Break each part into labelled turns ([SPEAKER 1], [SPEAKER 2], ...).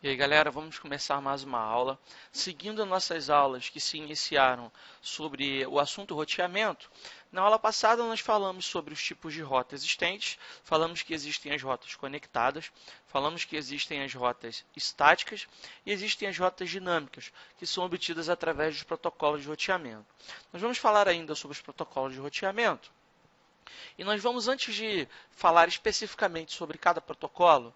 [SPEAKER 1] E aí, galera, vamos começar mais uma aula. Seguindo nossas aulas que se iniciaram sobre o assunto roteamento, na aula passada nós falamos sobre os tipos de rota existentes, falamos que existem as rotas conectadas, falamos que existem as rotas estáticas e existem as rotas dinâmicas, que são obtidas através dos protocolos de roteamento. Nós vamos falar ainda sobre os protocolos de roteamento. E nós vamos, antes de falar especificamente sobre cada protocolo,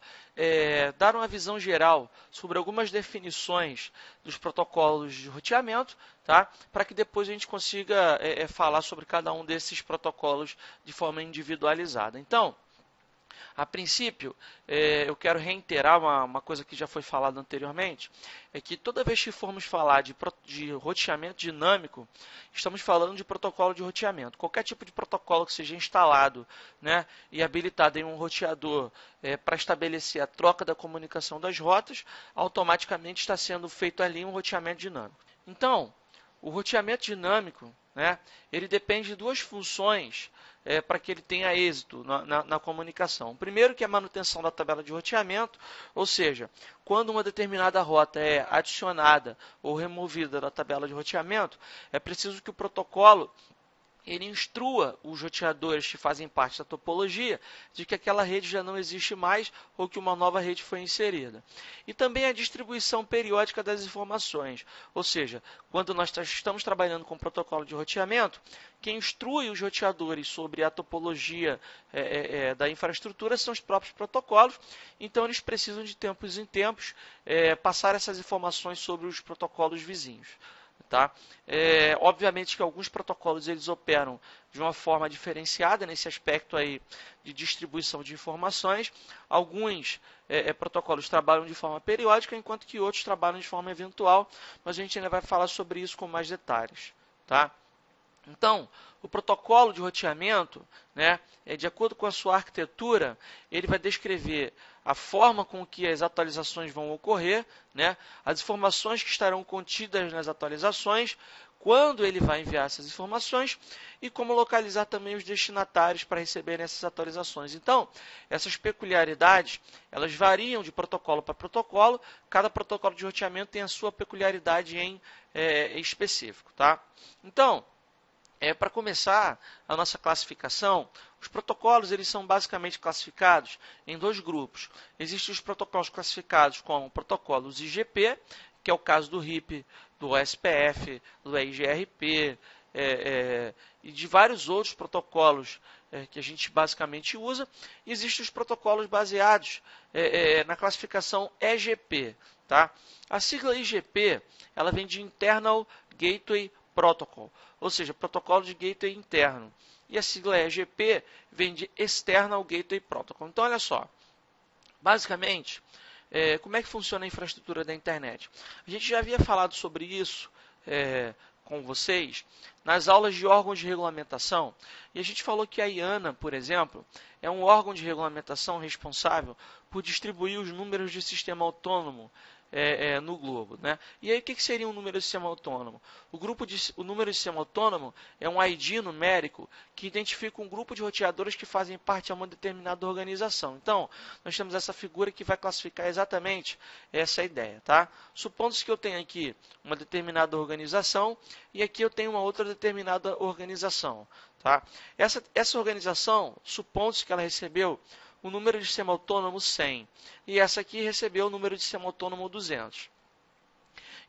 [SPEAKER 1] dar uma visão geral sobre algumas definições dos protocolos de roteamento, tá? Para que depois a gente consiga falar sobre cada um desses protocolos de forma individualizada. Então, a princípio, eu quero reiterar uma coisa que já foi falada anteriormente, é que toda vez que formos falar de roteamento dinâmico, estamos falando de protocolo de roteamento. Qualquer tipo de protocolo que seja instalado, né, e habilitado em um roteador para estabelecer a troca da comunicação das rotas, automaticamente está sendo feito ali um roteamento dinâmico. Então, o roteamento dinâmico, né, ele depende de duas funções para que ele tenha êxito na comunicação. O primeiro, que é a manutenção da tabela de roteamento, ou seja, quando uma determinada rota é adicionada ou removida da tabela de roteamento, é preciso que o protocolo ele instrua os roteadores que fazem parte da topologia de que aquela rede já não existe mais ou que uma nova rede foi inserida. E também a distribuição periódica das informações, ou seja, quando nós estamos trabalhando com protocolo de roteamento, quem instrui os roteadores sobre a topologia da infraestrutura são os próprios protocolos, então eles precisam de tempos em tempos passar essas informações sobre os protocolos vizinhos. Tá? Obviamente que alguns protocolos eles operam de uma forma diferenciada nesse aspecto aí de distribuição de informações. Alguns protocolos trabalham de forma periódica, enquanto que outros trabalham de forma eventual, mas a gente ainda vai falar sobre isso com mais detalhes. Tá? Então, o protocolo de roteamento, né, de acordo com a sua arquitetura, ele vai descrever a forma com que as atualizações vão ocorrer, né, as informações que estarão contidas nas atualizações, quando ele vai enviar essas informações e como localizar também os destinatários para receberem essas atualizações. Então, essas peculiaridades, elas variam de protocolo para protocolo, cada protocolo de roteamento tem a sua peculiaridade em específico. Tá? Então, para começar a nossa classificação, os protocolos eles são basicamente classificados em dois grupos. Existem os protocolos classificados como protocolos IGP, que é o caso do RIP, do OSPF, do IGRP e de vários outros protocolos que a gente basicamente usa. E existem os protocolos baseados na classificação EGP. Tá? A sigla IGP ela vem de Internal Gateway Protocol, ou seja, protocolo de gateway interno. E a sigla EGP vem de External Gateway Protocol. Então, olha só, basicamente, como é que funciona a infraestrutura da internet? A gente já havia falado sobre isso com vocês nas aulas de órgãos de regulamentação, e a gente falou que a IANA, por exemplo, é um órgão de regulamentação responsável por distribuir os números de sistema autônomo no globo. Né? E aí, o que seria um número de sistema autônomo? O número de sistema autônomo é um ID numérico que identifica um grupo de roteadores que fazem parte de uma determinada organização. Então, nós temos essa figura que vai classificar exatamente essa ideia. Tá? Supondo-se que eu tenho aqui uma determinada organização e aqui eu tenho uma outra determinada organização. Tá? Essa organização, supondo-se que ela recebeu o número de sistema autônomo 100 e essa aqui recebeu o número de sistema autônomo 200.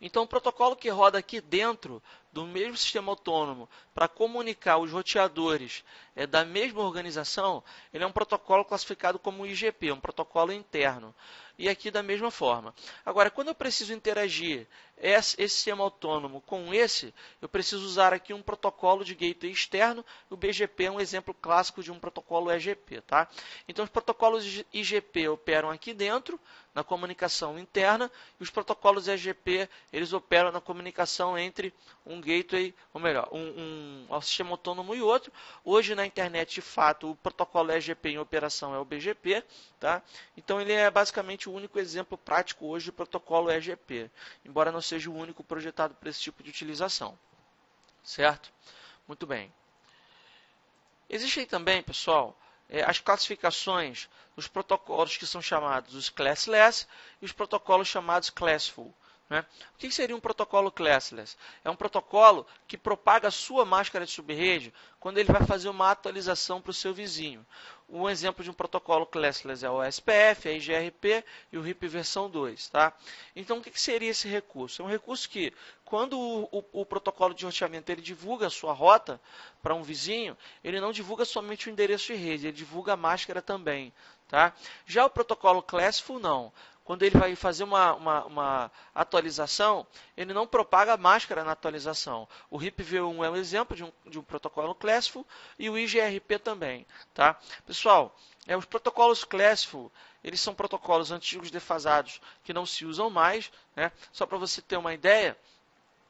[SPEAKER 1] Então, o protocolo que roda aqui dentro do mesmo sistema autônomo para comunicar os roteadores da mesma organização, ele é um protocolo classificado como IGP, um protocolo interno. E aqui da mesma forma. Agora, quando eu preciso interagir esse sistema autônomo com esse, eu preciso usar aqui um protocolo de gateway externo. O BGP é um exemplo clássico de um protocolo EGP. Tá? Então, os protocolos IGP operam aqui dentro, na comunicação interna, e os protocolos EGP eles operam na comunicação entre um gateway, ou melhor, um sistema autônomo e outro. Hoje na internet, de fato, o protocolo EGP em operação é o BGP. Tá? Então, ele é basicamente o único exemplo prático hoje de protocolo EGP, embora não seja o único projetado para esse tipo de utilização. Certo? Muito bem. Existem também, pessoal, as classificações dos protocolos que são chamados os classless e os protocolos chamados classful. Né? O que seria um protocolo classless? É um protocolo que propaga a sua máscara de subrede quando ele vai fazer uma atualização para o seu vizinho. Um exemplo de um protocolo classless é o SPF, a IGRP e o RIP versão 2. Tá? Então, o que seria esse recurso? É um recurso que, quando o protocolo de roteamento ele divulga a sua rota para um vizinho, ele não divulga somente o endereço de rede, ele divulga a máscara também. Tá? Já o protocolo classful, não. Quando ele vai fazer uma atualização, ele não propaga a máscara na atualização. O RIP v1 é um exemplo de um protocolo classful e o IGRP também. Tá? Pessoal, os protocolos classful, eles são protocolos antigos defasados que não se usam mais. Né? Só para você ter uma ideia,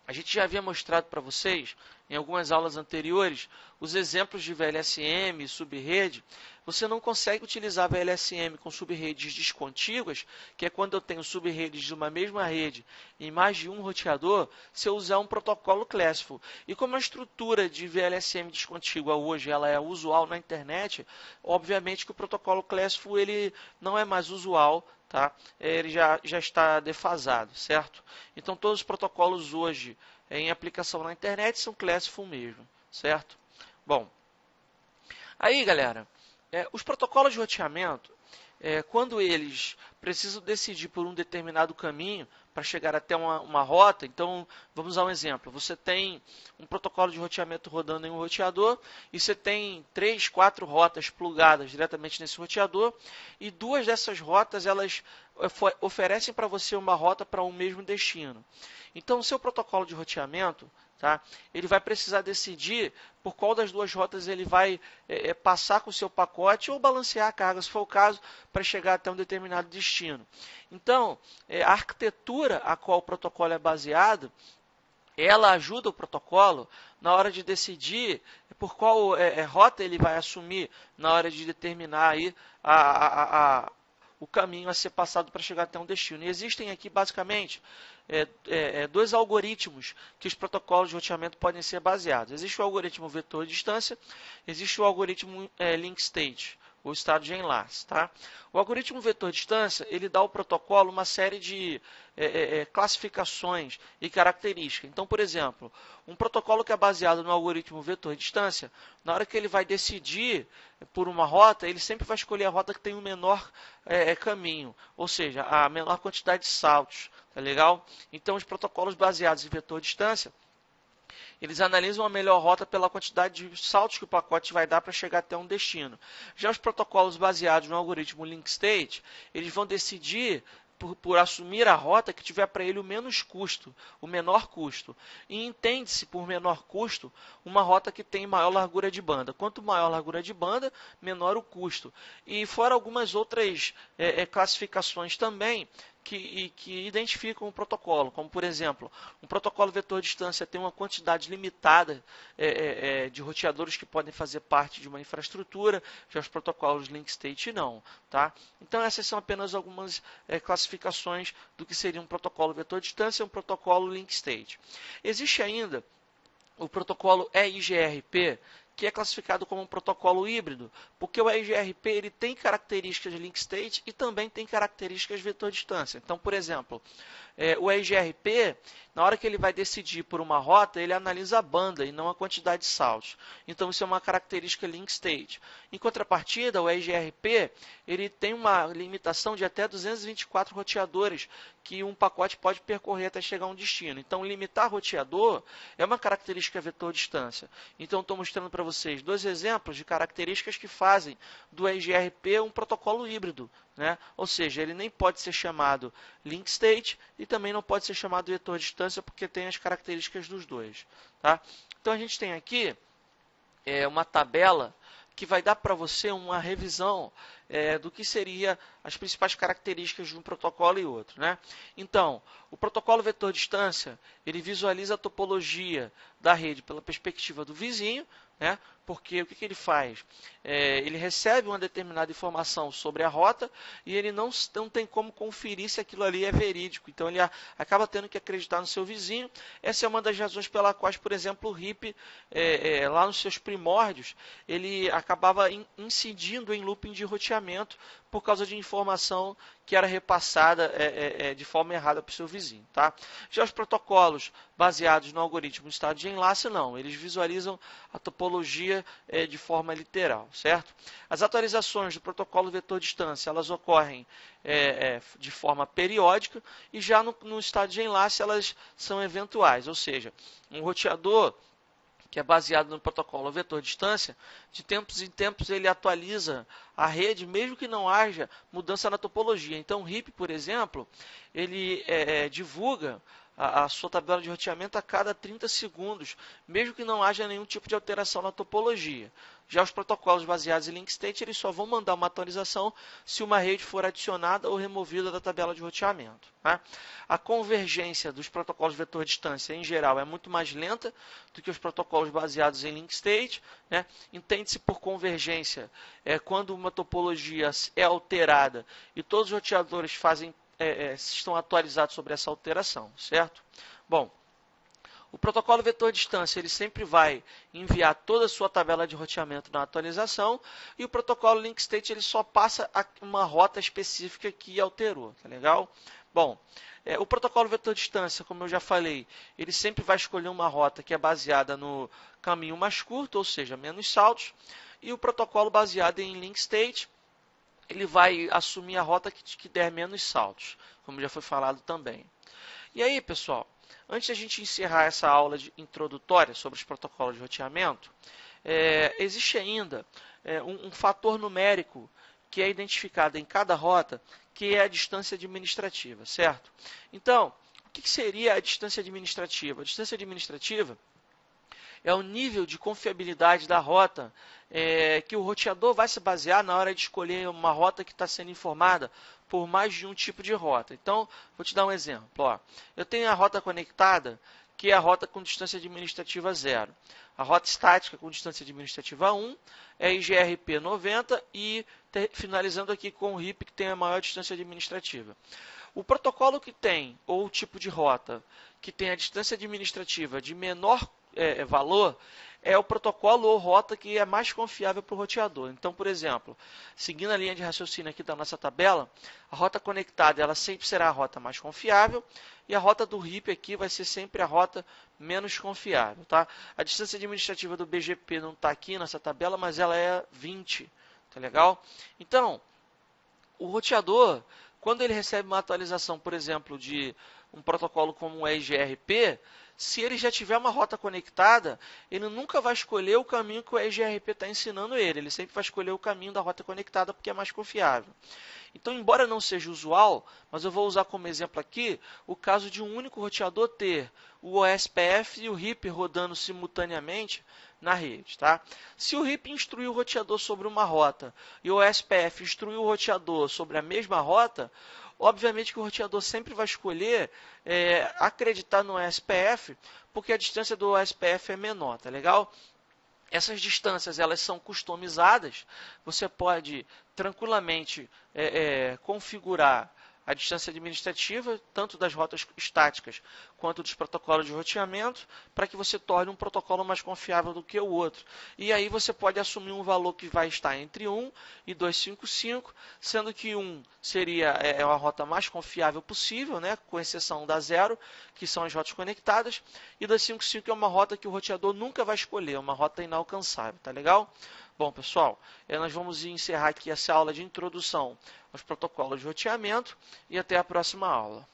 [SPEAKER 1] a gente já havia mostrado para vocês, em algumas aulas anteriores, os exemplos de VLSM e subrede. Você não consegue utilizar VLSM com subredes descontíguas, que é quando eu tenho subredes de uma mesma rede em mais de um roteador, se eu usar um protocolo classful. E como a estrutura de VLSM descontígua hoje ela é usual na internet, obviamente que o protocolo classful ele não é mais usual, tá? Ele já está defasado, certo? Então, todos os protocolos hoje em aplicação na internet são classful mesmo, certo? Bom, aí, galera, os protocolos de roteamento, quando eles precisam decidir por um determinado caminho para chegar até uma rota, então, vamos usar um exemplo. Você tem um protocolo de roteamento rodando em um roteador e você tem 3, 4 rotas plugadas diretamente nesse roteador e duas dessas rotas, elas oferecem para você uma rota para um mesmo destino. Então, o seu protocolo de roteamento, tá? Ele vai precisar decidir por qual das duas rotas ele vai passar com o seu pacote ou balancear a carga, se for o caso, para chegar até um determinado destino. Então, a arquitetura a qual o protocolo é baseado, ela ajuda o protocolo na hora de decidir por qual rota ele vai assumir na hora de determinar aí o caminho a ser passado para chegar até um destino. E existem aqui, basicamente, dois algoritmos que os protocolos de roteamento podem ser baseados. Existe o algoritmo vetor de distância, existe o algoritmo link state, o estado de enlace. Tá? O algoritmo vetor de distância, ele dá ao protocolo uma série de classificações e características. Então, por exemplo, um protocolo que é baseado no algoritmo vetor de distância, na hora que ele vai decidir por uma rota, ele sempre vai escolher a rota que tem o menor caminho, ou seja, a menor quantidade de saltos. Tá legal? Então, os protocolos baseados em vetor de distância, eles analisam a melhor rota pela quantidade de saltos que o pacote vai dar para chegar até um destino. Já os protocolos baseados no algoritmo link state, eles vão decidir por assumir a rota que tiver para ele o menos custo, o menor custo. E entende-se por menor custo uma rota que tem maior largura de banda. Quanto maior a largura de banda, menor o custo. E fora algumas outras classificações também que identificam o protocolo, como por exemplo, um protocolo vetor de distância tem uma quantidade limitada de roteadores que podem fazer parte de uma infraestrutura, já os protocolos link state não. Tá? Então essas são apenas algumas classificações do que seria um protocolo vetor de distância e um protocolo link state. Existe ainda o protocolo EIGRP, que é classificado como um protocolo híbrido, porque o EIGRP ele tem características de link state e também tem características de vetor de distância. Então, por exemplo, o EIGRP, na hora que ele vai decidir por uma rota, ele analisa a banda e não a quantidade de saltos. Então, isso é uma característica link state. Em contrapartida, o EIGRP ele tem uma limitação de até 224 roteadores que um pacote pode percorrer até chegar a um destino. Então, limitar roteador é uma característica vetor distância. Então, estou mostrando para vocês dois exemplos de características que fazem do EIGRP um protocolo híbrido. Né? Ou seja, ele nem pode ser chamado link state e também não pode ser chamado vetor distância porque tem as características dos dois. Tá? Então, a gente tem aqui uma tabela que vai dar para você uma revisão do que seria as principais características de um protocolo e outro. Né? Então, o protocolo vetor distância, ele visualiza a topologia da rede pela perspectiva do vizinho, né? Porque o que ele faz? Ele recebe uma determinada informação sobre a rota e ele não tem como conferir se aquilo ali é verídico. Então ele acaba tendo que acreditar no seu vizinho. Essa é uma das razões pela quais, por exemplo, o HIP, lá nos seus primórdios, ele acabava incidindo em looping de roteamento por causa de informação que era repassada de forma errada para o seu vizinho. Tá? Já os protocolos baseados no algoritmo estado de enlace, não. Eles visualizam a topologia de forma literal, certo? As atualizações do protocolo vetor distância, elas ocorrem de forma periódica e já no estado de enlace elas são eventuais, ou seja, um roteador que é baseado no protocolo vetor distância, de tempos em tempos ele atualiza a rede, mesmo que não haja mudança na topologia. Então, o HIP, por exemplo, ele divulga a sua tabela de roteamento a cada 30 segundos, mesmo que não haja nenhum tipo de alteração na topologia. Já os protocolos baseados em link state, eles só vão mandar uma atualização se uma rede for adicionada ou removida da tabela de roteamento. Tá? A convergência dos protocolos vetor distância, em geral, é muito mais lenta do que os protocolos baseados em link state. Né? Entende-se por convergência quando uma topologia é alterada e todos os roteadores estão atualizados sobre essa alteração, certo? Bom, o protocolo vetor distância ele sempre vai enviar toda a sua tabela de roteamento na atualização e o protocolo link state ele só passa uma rota específica que alterou, tá legal? Bom, o protocolo vetor distância, como eu já falei, ele sempre vai escolher uma rota que é baseada no caminho mais curto, ou seja, menos saltos, e o protocolo baseado em link state ele vai assumir a rota que der menos saltos, como já foi falado também. E aí, pessoal, antes de a gente encerrar essa aula introdutória sobre os protocolos de roteamento, existe ainda um fator numérico que é identificado em cada rota, que é a distância administrativa, certo? Então, o que seria a distância administrativa? A distância administrativa é o nível de confiabilidade da rota que o roteador vai se basear na hora de escolher uma rota que está sendo informada por mais de um tipo de rota. Então, vou te dar um exemplo. Ó. Eu tenho a rota conectada, que é a rota com distância administrativa 0. A rota estática com distância administrativa 1 é IGRP 90 e finalizando aqui com o HIP, que tem a maior distância administrativa. O protocolo que tem, ou o tipo de rota, que tem a distância administrativa de menor valor, é o protocolo ou rota que é mais confiável para o roteador. Então, por exemplo, seguindo a linha de raciocínio aqui da nossa tabela, a rota conectada ela sempre será a rota mais confiável e a rota do HIP aqui vai ser sempre a rota menos confiável. Tá? A distância administrativa do BGP não está aqui nessa tabela, mas ela é 20. Tá legal? Então, o roteador, quando ele recebe uma atualização, por exemplo, de um protocolo como o EIGRP, se ele já tiver uma rota conectada, ele nunca vai escolher o caminho que o EIGRP está ensinando ele sempre vai escolher o caminho da rota conectada porque é mais confiável. Então, embora não seja usual, mas eu vou usar como exemplo aqui o caso de um único roteador ter o OSPF e o HIP rodando simultaneamente na rede. Tá? Se o HIP instruir o roteador sobre uma rota e o OSPF instruir o roteador sobre a mesma rota, obviamente que o roteador sempre vai escolher acreditar no OSPF, porque a distância do OSPF é menor, tá legal? Essas distâncias elas são customizadas, você pode tranquilamente configurar a distância administrativa, tanto das rotas estáticas quanto dos protocolos de roteamento, para que você torne um protocolo mais confiável do que o outro. E aí você pode assumir um valor que vai estar entre 1 e 255, sendo que 1 seria a rota mais confiável possível, né, com exceção da 0, que são as rotas conectadas, e 255 é uma rota que o roteador nunca vai escolher, uma rota inalcançável, tá legal? Bom, pessoal, nós vamos encerrar aqui essa aula de introdução aos protocolos de roteamento e até a próxima aula.